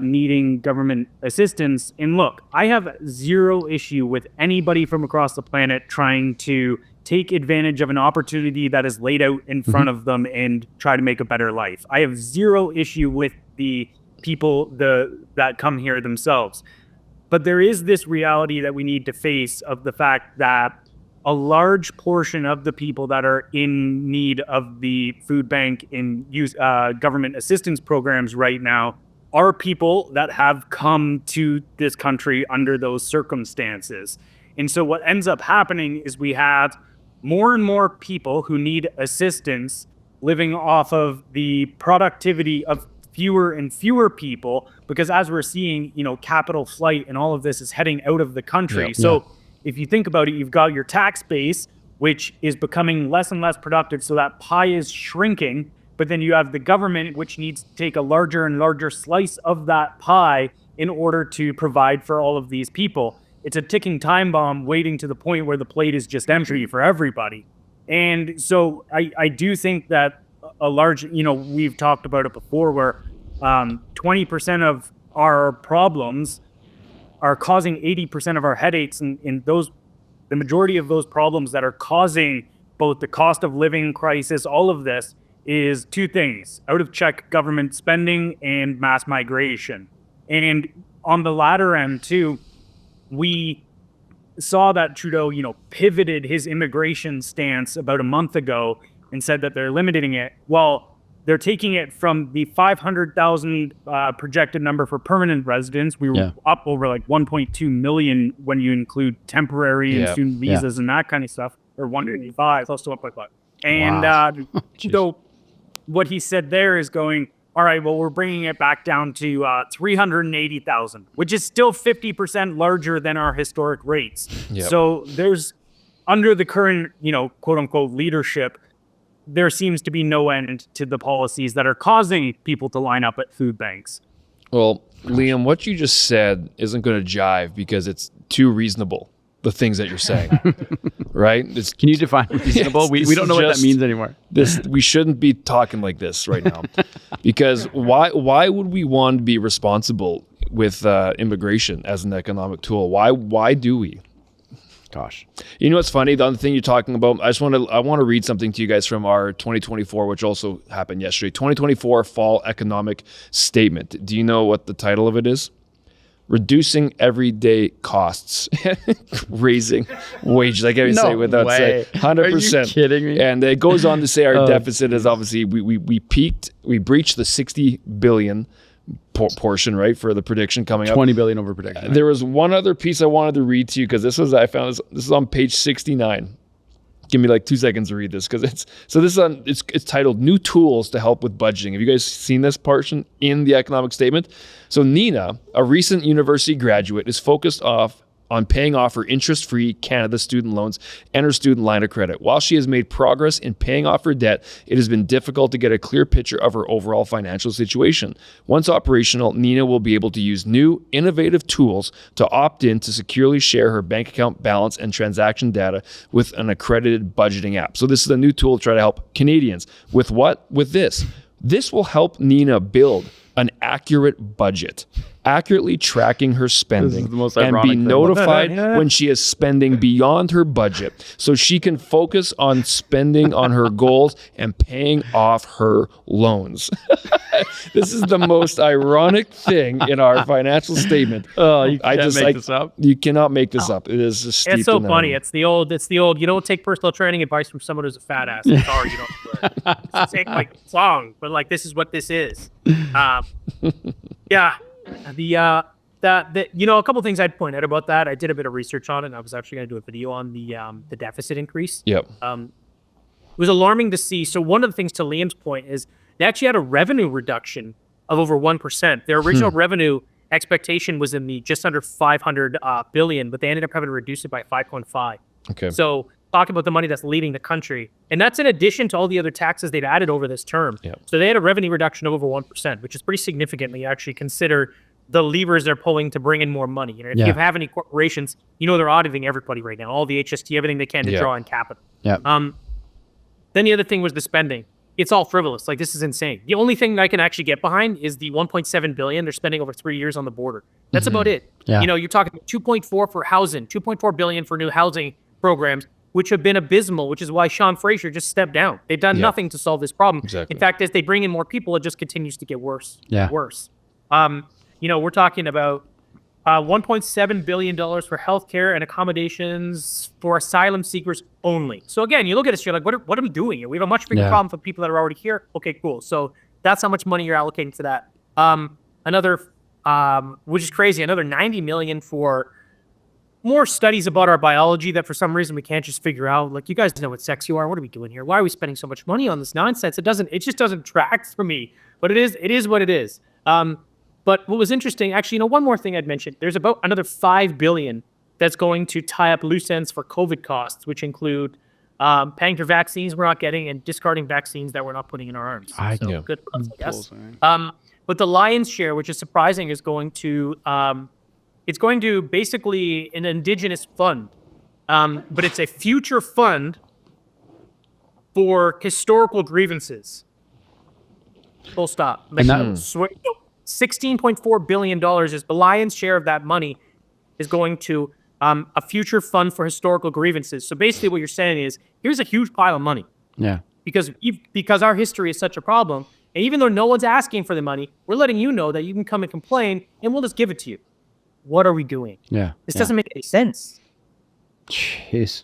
needing government assistance. And look, I have zero issue with anybody from across the planet trying to take advantage of an opportunity that is laid out in front of them and try to make a better life. I have zero issue with the people that come here themselves. But there is this reality that we need to face of the fact that a large portion of the people that are in need of the food bank and government assistance programs right now are people that have come to this country under those circumstances. And so what ends up happening is we have more and more people who need assistance living off of the productivity of fewer and fewer people, because as we're seeing, capital flight and all of this is heading out of the country. Yeah. So if you think about it, you've got your tax base, which is becoming less and less productive. So that pie is shrinking. But then you have the government, which needs to take a larger and larger slice of that pie in order to provide for all of these people. It's a ticking time bomb waiting to the point where the plate is just empty for everybody. And so I do think that a large, we've talked about it before, where 20% of our problems are causing 80% of our headaches. And the majority of those problems that are causing both the cost of living crisis, all of this, is two things: out of check government spending and mass migration. And on the latter end too, we saw that Trudeau, pivoted his immigration stance about a month ago and said that they're limiting it. Well, they're taking it from the 500,000 projected number for permanent residents. We were up over like 1.2 million when you include temporary and student visas and that kind of stuff, or 1.5, close to 1.5. And so what he said there is going, all right, well, we're bringing it back down to 380,000, which is still 50% larger than our historic rates. Yep. So there's, under the current, quote unquote leadership, there seems to be no end to the policies that are causing people to line up at food banks. Well, Liam, what you just said isn't going to jive because it's too reasonable, the things that you're saying, right? Can you define reasonable? We don't know what that means anymore. We shouldn't be talking like this right now, because why would we want to be responsible with immigration as an economic tool? Why do we? Gosh, you know what's funny? The other thing you're talking about, I want to read something to you guys from our 2024, which also happened yesterday. 2024 Fall Economic Statement. Do you know what the title of it is? Reducing everyday costs, raising wages. Like I say without saying 100%. Are you kidding me? And it goes on to say our deficit is obviously we breached the 60 billion portion, right, for the prediction coming up. 20 billion over prediction. Right? There was one other piece I wanted to read to you, because this is on page 69. Give me like 2 seconds to read this, because it's titled New Tools to Help with Budgeting. Have you guys seen this portion in the economic statement? So Nina, a recent university graduate, is focused on paying off her interest-free Canada student loans and her student line of credit. While she has made progress in paying off her debt, it has been difficult to get a clear picture of her overall financial situation. Once operational, Nina will be able to use new, innovative tools to opt in to securely share her bank account balance and transaction data with an accredited budgeting app. So this is a new tool to try to help Canadians. With what? With this. This will help Nina build an accurate budget, accurately tracking her spending, the most and ironic be thing. notified when she is spending beyond her budget so she can focus on spending on her goals and paying off her loans. This is the most ironic thing in our financial statement. Oh, you can't make this up. You cannot make this up. It is just It's so funny. It's the old, you don't take personal training advice from someone who's a fat ass. Sorry, you don't do it. It's like song, but like, this is what this is. Yeah. A couple things I'd point out about that. I did a bit of research on it, and I was actually going to do a video on the deficit increase. Yep. It was alarming to see. So one of the things, to Liam's point, is they actually had a revenue reduction of over 1%. Their original revenue expectation was in the just under 500 billion, but they ended up having to reduce it by 5.5. Okay. So talk about the money that's leaving the country. And that's in addition to all the other taxes they'd added over this term. Yep. So they had a revenue reduction of over 1%, which is pretty significant when you actually consider the levers they're pulling to bring in more money. If you have any corporations, they're auditing everybody right now, all the HST, everything they can to draw in capital. Yeah. Then the other thing was the spending. It's all frivolous. Like, this is insane. The only thing that I can actually get behind is the 1.7 billion they're spending over 3 years on the border. That's about it. Yeah. You're talking 2.4 for housing, 2.4 billion for new housing programs, which have been abysmal, which is why Sean Fraser just stepped down. They've done nothing to solve this problem. Exactly. In fact, as they bring in more people, it just continues to get worse. Yeah. Worse. We're talking about $1.7 billion for healthcare and accommodations for asylum seekers only. So again, you look at this, you're like, what are we doing here? We have a much bigger problem for people that are already here. Okay, cool. So that's how much money you're allocating to that. Another, which is crazy, another 90 million for more studies about our biology that for some reason we can't just figure out. Like, you guys know what sex you are. What are we doing here? Why are we spending so much money on this nonsense? It just doesn't track for me. But it is what it is. But what was interesting, actually, one more thing I'd mention. There's about another 5 billion that's going to tie up loose ends for COVID costs, which include paying for vaccines we're not getting and discarding vaccines that we're not putting in our arms. Good, I guess. But the lion's share, which is surprising, is going to it's going to basically an Indigenous fund, but it's a future fund for historical grievances. Full stop. And that, $16.4 billion is the lion's share of that money is going to a future fund for historical grievances. So basically what you're saying is, here's a huge pile of money. Yeah. Because our history is such a problem, and even though no one's asking for the money, we're letting you know that you can come and complain, and we'll just give it to you. What are we doing? Yeah. This doesn't make any sense. Jeez.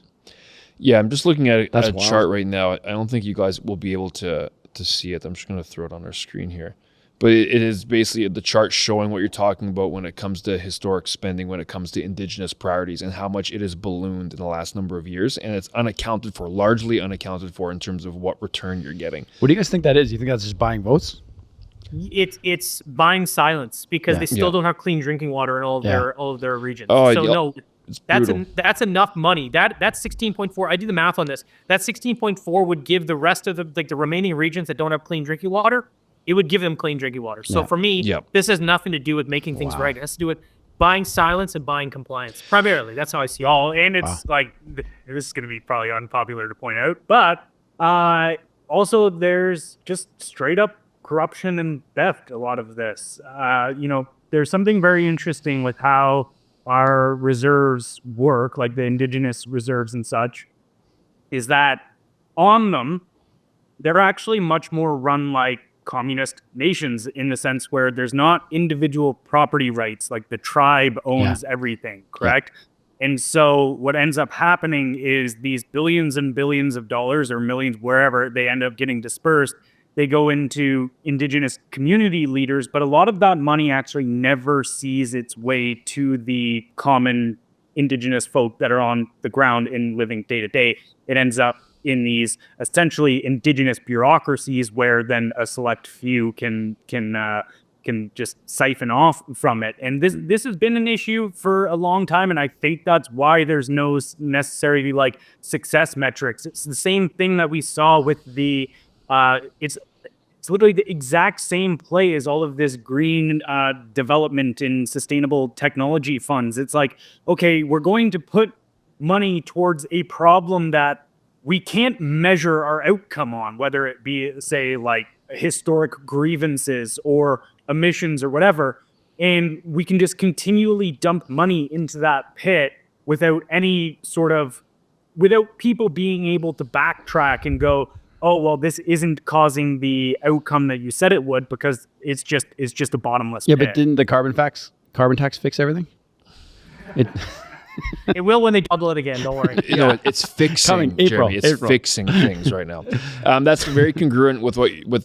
Yeah, I'm just looking at That's a wild. chart right now. I don't think you guys will be able to see it. I'm just going to throw it on our screen here. But it is basically the chart showing what you're talking about when it comes to historic spending, when it comes to Indigenous priorities, and how much it has ballooned in the last number of years. And it's largely unaccounted for in terms of what return you're getting. What do you guys think that is? You think that's just buying votes? It's buying silence because they still don't have clean drinking water in all of their regions. Oh, so no, it's that's enough money. That's 16.4. I did the math on this. That 16.4 would give the rest of the remaining regions that don't have clean drinking water, it would give them clean drinking water. So for me, this has nothing to do with making things right. It has to do with buying silence and buying compliance. Primarily, that's how I see it. And it's like, this is going to be probably unpopular to point out, but also there's just straight up corruption and theft. A lot of this, there's something very interesting with how our reserves work, like the Indigenous reserves and such, is that on them, they're actually much more run like communist nations, in the sense where there's not individual property rights, like the tribe owns everything, correct? And so what ends up happening is these billions and billions of dollars, or millions, wherever they end up getting dispersed, they go into Indigenous community leaders, but a lot of that money actually never sees its way to the common Indigenous folk that are on the ground and living day to day. It ends up in these essentially Indigenous bureaucracies, where then a select few can just siphon off from it. And this has been an issue for a long time, and I think that's why there's no necessarily like success metrics. It's the same thing that we saw with the it's literally the exact same play as all of this green development and sustainable technology funds. It's like, okay, we're going to put money towards a problem that we can't measure our outcome on, whether it be, say, like historic grievances or emissions or whatever. And we can just continually dump money into that pit without people being able to backtrack and go, oh, well, this isn't causing the outcome that you said it would, because it's just a bottomless pit. But didn't the carbon tax fix everything? It will when they double it again. Don't worry. It's fixing, Jeremy. It's fixing things right now. That's very congruent with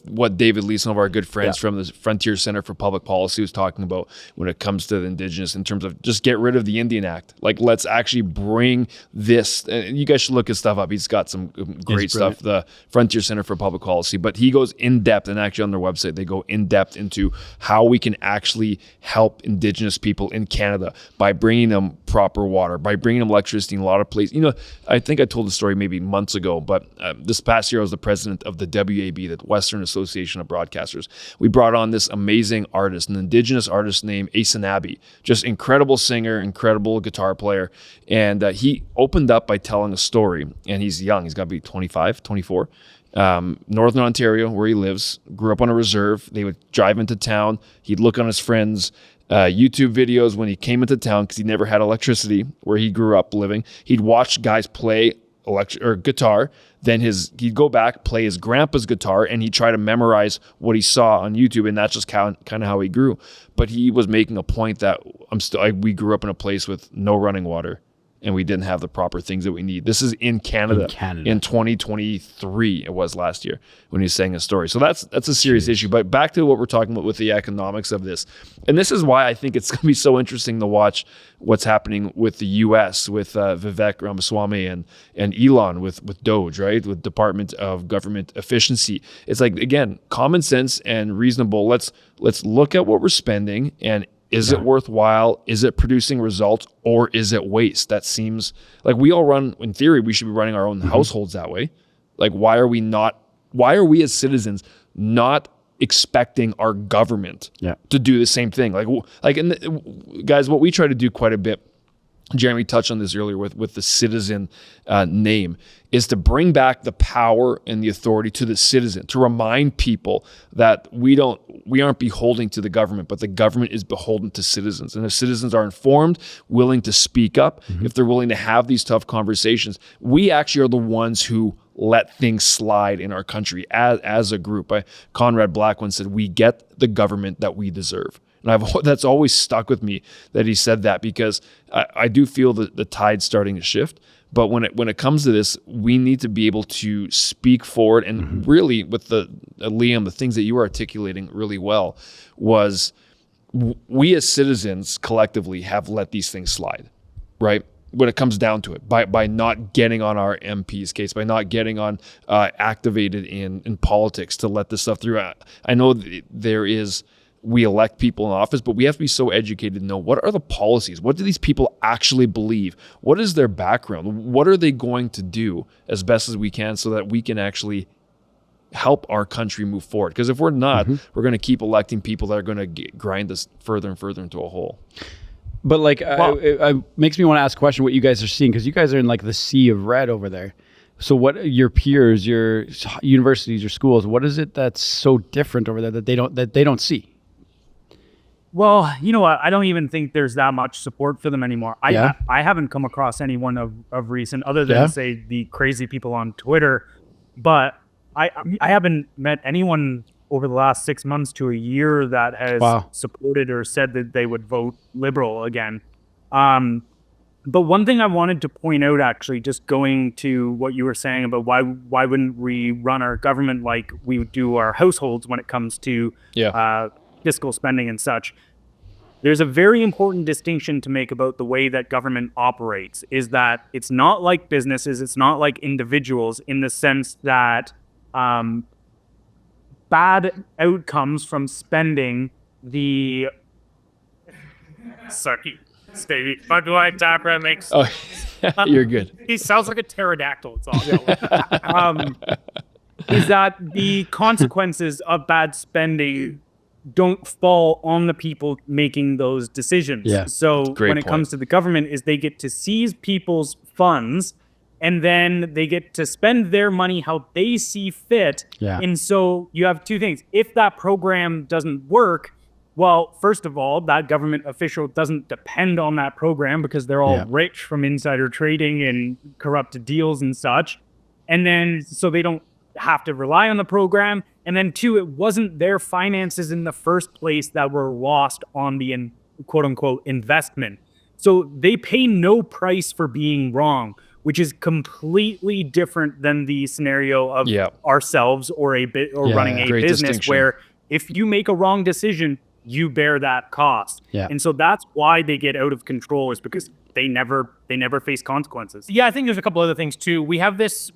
what David Lee, some of our good friends from the Frontier Center for Public Policy, was talking about when it comes to the Indigenous, in terms of just get rid of the Indian Act. Like, let's actually bring this. And you guys should look his stuff up. He's got some great stuff. The Frontier Center for Public Policy, but he goes in depth, and actually on their website they go in depth into how we can actually help Indigenous people in Canada by bringing them proper water, by bringing them electricity in a lot of places. I think I told the story maybe months ago, but this past year I was the president of the WAB, the Western Association of Broadcasters. We brought on this amazing artist, an Indigenous artist named Asanabi, just incredible singer, incredible guitar player. And he opened up by telling a story, and he's young. He's got to be 25, 24. Northern Ontario, where he lives, grew up on a reserve. They would drive into town. He'd look on his friends' YouTube videos when he came into town, because he never had electricity where he grew up living. He'd watch guys play guitar. Then he'd go back, play his grandpa's guitar, and he'd try to memorize what he saw on YouTube, and that's just kind of how he grew. But he was making a point that we grew up in a place with no running water, and we didn't have the proper things that we need. This is in Canada. In 2023, it was last year when he was saying his story. So that's a serious issue. But back to what we're talking about with the economics of this. And this is why I think it's going to be so interesting to watch what's happening with the U.S., with Vivek Ramaswamy and Elon with DOGE, right? With Department of Government Efficiency. It's like, again, common sense and reasonable. Let's look at what we're spending, and is it worthwhile? Is it producing results, or is it waste? That seems like we all run, in theory, we should be running our own households that way. Like, why are we as citizens not expecting our government to do the same thing? Guys, what we try to do quite a bit, Jeremy touched on this earlier with the citizen name, is to bring back the power and the authority to the citizen, to remind people that we aren't beholden to the government, but the government is beholden to citizens. And if citizens are informed, willing to speak up, if they're willing to have these tough conversations, we actually are the ones who let things slide in our country as a group. Conrad Black once said, "We get the government that we deserve." And that's always stuck with me that he said that, because I do feel that the tide's starting to shift. But when it comes to this, we need to be able to speak forward. And really, with Liam, the things that you were articulating really well was, we as citizens collectively have let these things slide, right? When it comes down to it, by not getting on our MP's case, by not getting on activated in politics to let this stuff through. I know we elect people in office, but we have to be so educated to know, what are the policies? What do these people actually believe? What is their background? What are they going to do as best as we can so that we can actually help our country move forward? Because if we're not, we're going to keep electing people that are going to grind us further and further into a hole. But it makes me want to ask a question, what you guys are seeing, because you guys are in the sea of red over there. So what your peers, your universities, your schools, what is it that's so different over there that they don't see? Well, you know what? I don't even think there's that much support for them anymore. I haven't come across anyone of recent, other than say the crazy people on Twitter, but I haven't met anyone over the last 6 months to a year that has supported or said that they would vote Liberal again. But one thing I wanted to point out, actually, just going to what you were saying about why wouldn't we run our government like we do our households when it comes to fiscal spending and such. There's a very important distinction to make about the way that government operates, is that it's not like businesses, it's not like individuals, in the sense that bad outcomes from spending the... Sorry, Stevie. Bud Light Tapra makes... Oh, you're good. He sounds like a pterodactyl. It's all is that the consequences of bad spending don't fall on the people making those decisions. Yeah. So when it comes to the government, is they get to seize people's funds, and then they get to spend their money how they see fit. Yeah. And so you have two things. If that program doesn't work, Well, first of all, that government official doesn't depend on that program because they're all rich from insider trading and corrupted deals and such. And then, so they don't have to rely on the program. And then two, it wasn't their finances in the first place that were lost on the quote unquote investment. So they pay no price for being wrong, which is completely different than the scenario of ourselves or running a business where if you make a wrong decision, you bear that cost. And so that's why they get out of control, is because they never face consequences. Yeah, I think there's a couple other things too. We have this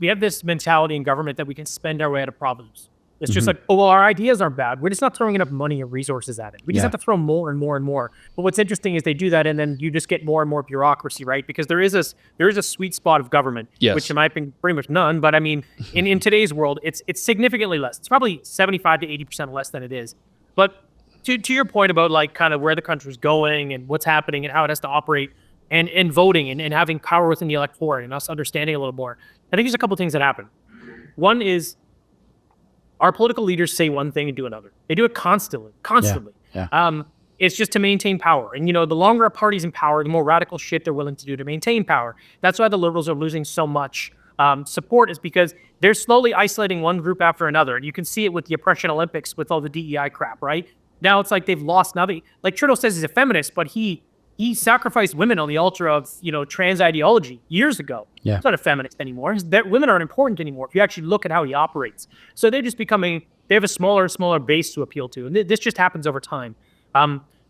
mentality in government that we can spend our way out of problems. It's just like, oh, well, our ideas aren't bad. We're just not throwing enough money and resources at it. We just have to throw more and more and more. But what's interesting is they do that, and then you just get more and more bureaucracy, right? Because there is a sweet spot of government, which in my opinion, pretty much none. But I mean, in today's world, it's significantly less. It's probably 75 to 80% less than it is. But to your point about like kind of where the country's going and what's happening and how it has to operate, and voting and having power within the electorate and us understanding a little more, I think there's a couple things that happen. One is, our political leaders say one thing and do another. They do it constantly. It's just to maintain power. And, the longer a party's in power, the more radical shit they're willing to do to maintain power. That's why the Liberals are losing so much support, is because they're slowly isolating one group after another. And you can see it with the Oppression Olympics with all the DEI crap, right? Now it's like they've lost nothing. Like Trudeau says he's a feminist, but he sacrificed women on the altar of, trans ideology years ago. He's not a feminist anymore. Women aren't important anymore if you actually look at how he operates. So they're just they have a smaller and smaller base to appeal to. And this just happens over time.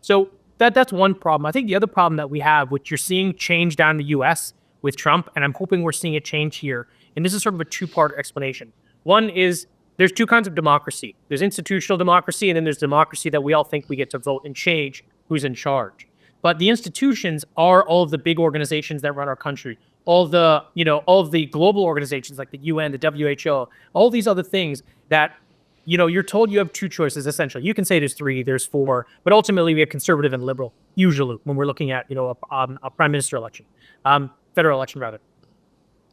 So that's one problem. I think the other problem that we have, which you're seeing change down in the US with Trump, and I'm hoping we're seeing it change here, and this is sort of a two-part explanation. One is, there's two kinds of democracy. There's institutional democracy, and then there's democracy that we all think we get to vote and change who's in charge. But the institutions are all of the big organizations that run our country, all of the global organizations like the UN, the WHO, all these other things that, you're told you have two choices, essentially. You can say there's three, there's four, but ultimately we have conservative and liberal, usually, when we're looking at, a prime minister election, federal election, rather.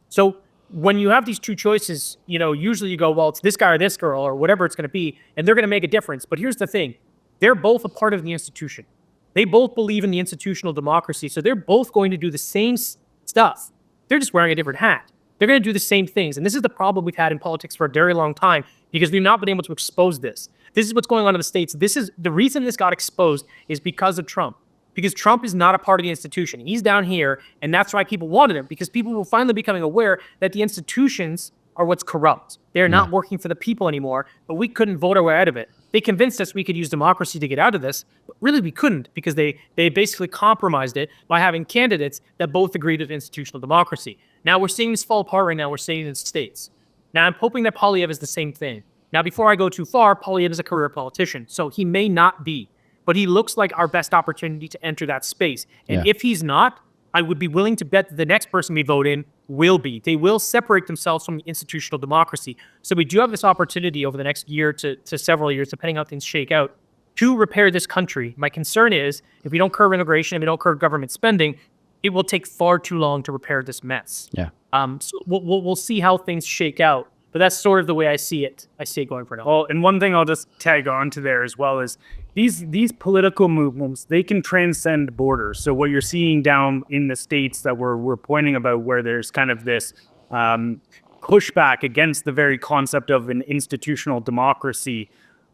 So when you have these two choices, usually you go, well, it's this guy or this girl or whatever it's going to be, and they're going to make a difference. But here's the thing. They're both a part of the institution. They both believe in the institutional democracy, so they're both going to do the same stuff. They're just wearing a different hat. They're going to do the same things. And this is the problem we've had in politics for a very long time, because we've not been able to expose this. This is what's going on in the States. This is the reason this got exposed, is because of Trump. Because Trump is not a part of the institution. He's down here, and that's why people wanted him, because people were finally becoming aware that the institutions are what's corrupt. They're not working for the people anymore, but we couldn't vote our way out of it. They convinced us we could use democracy to get out of this, but really we couldn't, because they basically compromised it by having candidates that both agreed with institutional democracy. Now we're seeing this fall apart right now. We're seeing it in the States. Now I'm hoping that Poilievre is the same thing. Now, before I go too far, Poilievre is a career politician, so he may not be, but he looks like our best opportunity to enter that space. And if he's not, I would be willing to bet that the next person we vote in will be. They will separate themselves from the institutional democracy. So we do have this opportunity over the next year to several years, depending on how things shake out, to repair this country. My concern is, if we don't curb immigration, if we don't curb government spending, it will take far too long to repair this mess. So we'll see how things shake out. But that's sort of the way I see it. I see it going for now. Well, and one thing I'll just tag on to there as well is these political movements, they can transcend borders. So what you're seeing down in the States that we're pointing about, where there's kind of this pushback against the very concept of an institutional democracy,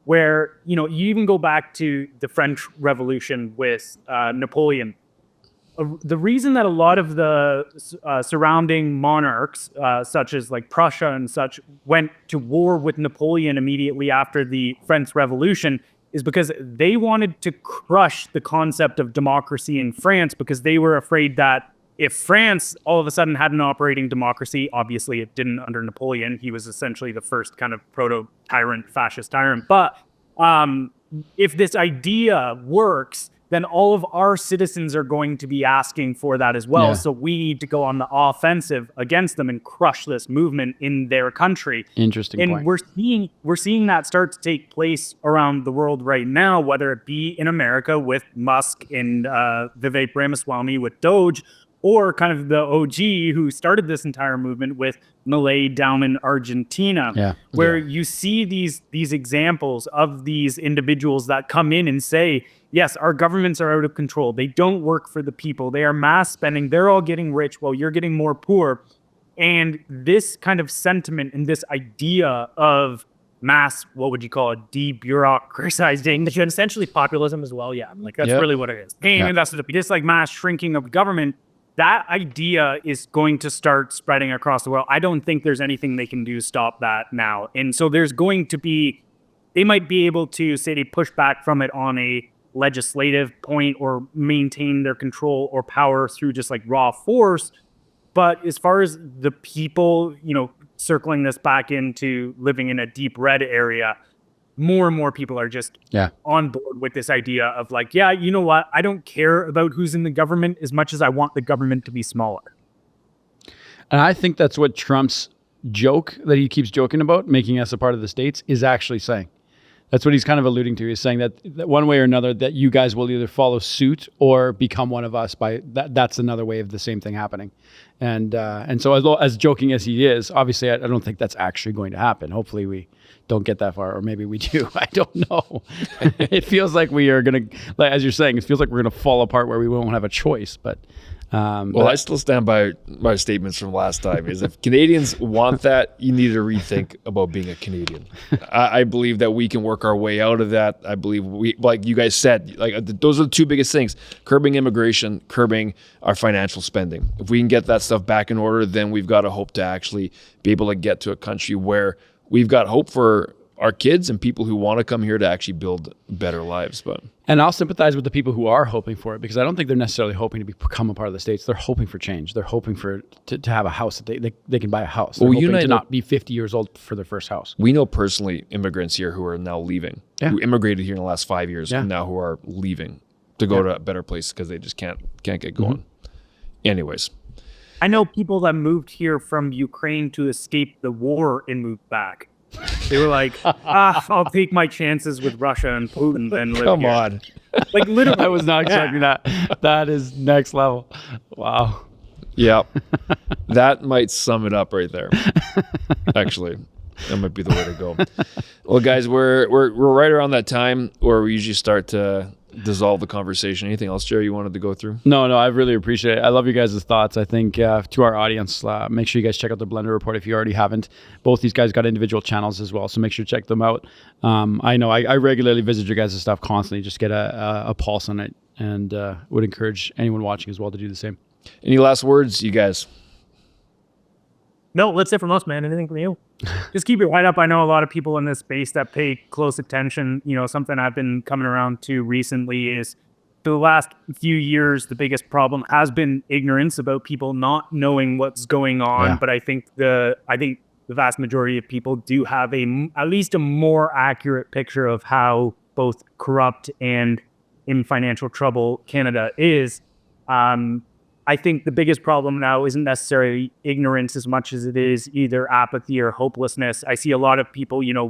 where, you even go back to the French Revolution with Napoleon. The reason that a lot of the surrounding monarchs, such as like Prussia and such, went to war with Napoleon immediately after the French Revolution is because they wanted to crush the concept of democracy in France, because they were afraid that if France all of a sudden had an operating democracy, obviously it didn't under Napoleon. He was essentially the first kind of proto-tyrant, fascist tyrant. But if this idea works, then all of our citizens are going to be asking for that as well. So we need to go on the offensive against them and crush this movement in their country. Interesting point. And we're seeing that start to take place around the world right now, whether it be in America with Musk and Vivek Ramaswamy with Doge, or kind of the OG who started this entire movement with Malay down in Argentina, where you see these examples of these individuals that come in and say, yes, our governments are out of control. They don't work for the people. They are mass spending. They're all getting rich while you're getting more poor. And this kind of sentiment and this idea of mass, what would you call it, debureaucratizing, essentially populism as well. Yeah, like that's really what it is. And that's this like mass shrinking of government. That idea is going to start spreading across the world. I don't think there's anything they can do to stop that now. And so there's going to be, they might be able to say they push back from it on a legislative point or maintain their control or power through just like raw force. But as far as the people, you know, circling this back into living in a deep red area, more and more people are just on board with this idea of like, yeah, you know what? I don't care about who's in the government as much as I want the government to be smaller. And I think that's what Trump's joke that he keeps joking about, making us a part of the states, is actually saying. That's what he's kind of alluding to. He's saying that one way or another, that you guys will either follow suit or become one of us. By that's another way of the same thing happening. And so as joking as he is, obviously I don't think that's actually going to happen. Hopefully we don't get that far, or maybe we do. I don't know. It feels like we are going to, like, as you're saying, it feels like we're going to fall apart where we won't have a choice. But I still stand by my statements from last time. Is if Canadians want that, you need to rethink about being a Canadian. I believe that we can work our way out of that. I believe we, like you guys said, like those are the two biggest things: curbing immigration, curbing our financial spending. If we can get that stuff back in order, then we've got a hope to actually be able to get to a country where we've got hope for our kids and people who want to come here to actually build better lives. And I'll sympathize with the people who are hoping for it, because I don't think they're necessarily hoping to become a part of the states. They're hoping for change. They're hoping for to have a house that they can buy a house. They're hoping to not be 50 years old for their first house. We know personally immigrants here who are now leaving, who immigrated here in the last 5 years and now who are leaving to go to a better place because they just can't get going. Anyways. I know people that moved here from Ukraine to escape the war and moved back. They were like, I'll take my chances with Russia and Putin and live Come here. on. Like literally. I was not expecting that. That is next level. Wow. Yeah. That might sum it up right there. Actually, that might be the way to go. Well, guys, we're right around that time where we usually start to dissolve the conversation. Anything else, Jerry, you wanted to go through? No, I really appreciate it. I love you guys' thoughts. I think to our audience, make sure you guys check out the Blendr.Report if you already haven't. Both these guys got individual channels as well, so make sure to check them out. I know I regularly visit your guys' stuff constantly, just get a pulse on it, and would encourage anyone watching as well to do the same. Any last words, you guys? No, that's it from us, man. Anything from you? Just keep it right up. I know a lot of people in this space that pay close attention. You know, something I've been coming around to recently is for the last few years, the biggest problem has been ignorance about people not knowing what's going on. Yeah. But I think the vast majority of people do have at least a more accurate picture of how both corrupt and in financial trouble Canada is. I think the biggest problem now isn't necessarily ignorance as much as it is either apathy or hopelessness. I see a lot of people, you know,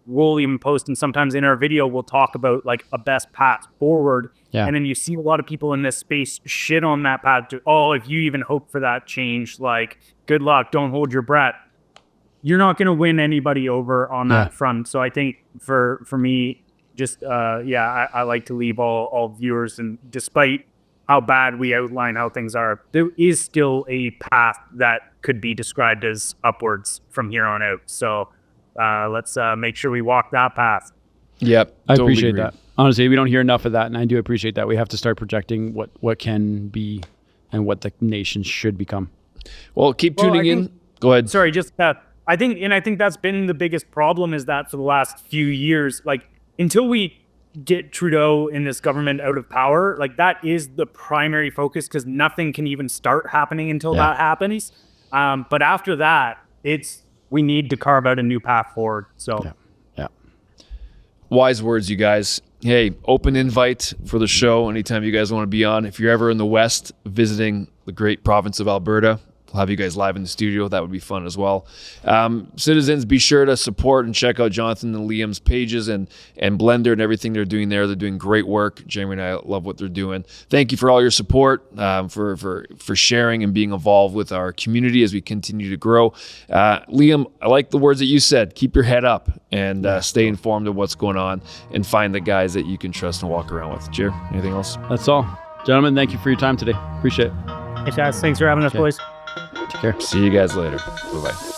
we'll even post, and sometimes in our video, we'll talk about like a best path forward. Yeah. And then you see a lot of people in this space shit on that path to, if you even hope for that change, like good luck, don't hold your breath. You're not going to win anybody over on that front. So I think for me, just, I like to leave all viewers, and despite how bad we outline how things are, there is still a path that could be described as upwards from here on out. So let's make sure we walk that path. Yep. I appreciate that. Honestly, we don't hear enough of that, and I do appreciate that. We have to start projecting what can be and what the nation should become. Well, keep tuning in. Go ahead. Sorry, just I think that's been the biggest problem, is that for the last few years, like until we get Trudeau in this government out of power, like that is the primary focus, because nothing can even start happening until that happens. But after that, we need to carve out a new path forward. So yeah. Wise words, you guys. Hey, open invite for the show anytime you guys want to be on. If you're ever in the West visiting the great province of Alberta, We'll have you guys live in the studio. That would be fun as well. Citizens, be sure to support and check out Jonathan and Liam's pages and Blendr and everything they're doing there. They're doing great work. Jeremy and I love what they're doing. Thank you for all your support, for sharing and being involved with our community as we continue to grow. Liam, I like the words that you said. Keep your head up and stay informed of what's going on and find the guys that you can trust and walk around with. Jer, anything else? That's all. Gentlemen, thank you for your time today. Appreciate it. Hey, guys, thanks for having us, boys. Take care. See you guys later. Bye-bye.